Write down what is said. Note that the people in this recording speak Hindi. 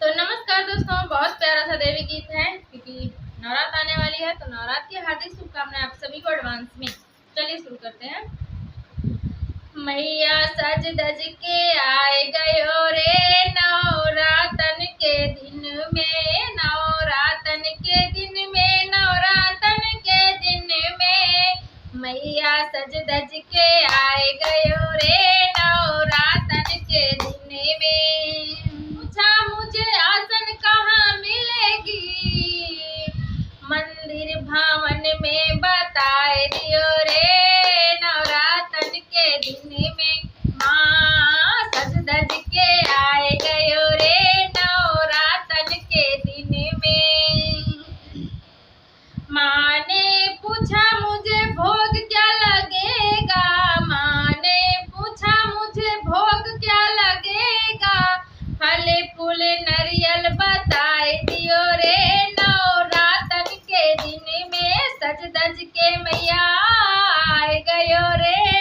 तो नमस्कार दोस्तों, बहुत प्यारा सा देवी गीत है क्योंकि नवरात्र आने वाली है। तो नवरात्र की हार्दिक शुभकामनाएं आप सभी को एडवांस में। चलिए शुरू करते हैं। मैया सज धज के आए गयो रे नवरातन के दिन में, नवरातन के दिन में, नवरातन के दिन में। मैया सज धज के आए गयो रे नवरातन के दिन में। पूछा मुझे आसन कहाँ मिलेगी, मंदिर भवन में बताए दियो रे नवरातन के दिन में। माँ सज धज के आए गयो रे नवरातन के दिन में। माँ ने पूछा मुझे भोग क्या लगेगा, माँ ने पूछा मुझे भोग क्या लगेगा। फल फूल नरियल बताए दियो रे नवरातन के दिन में। सज धज के मैया आए गयो रे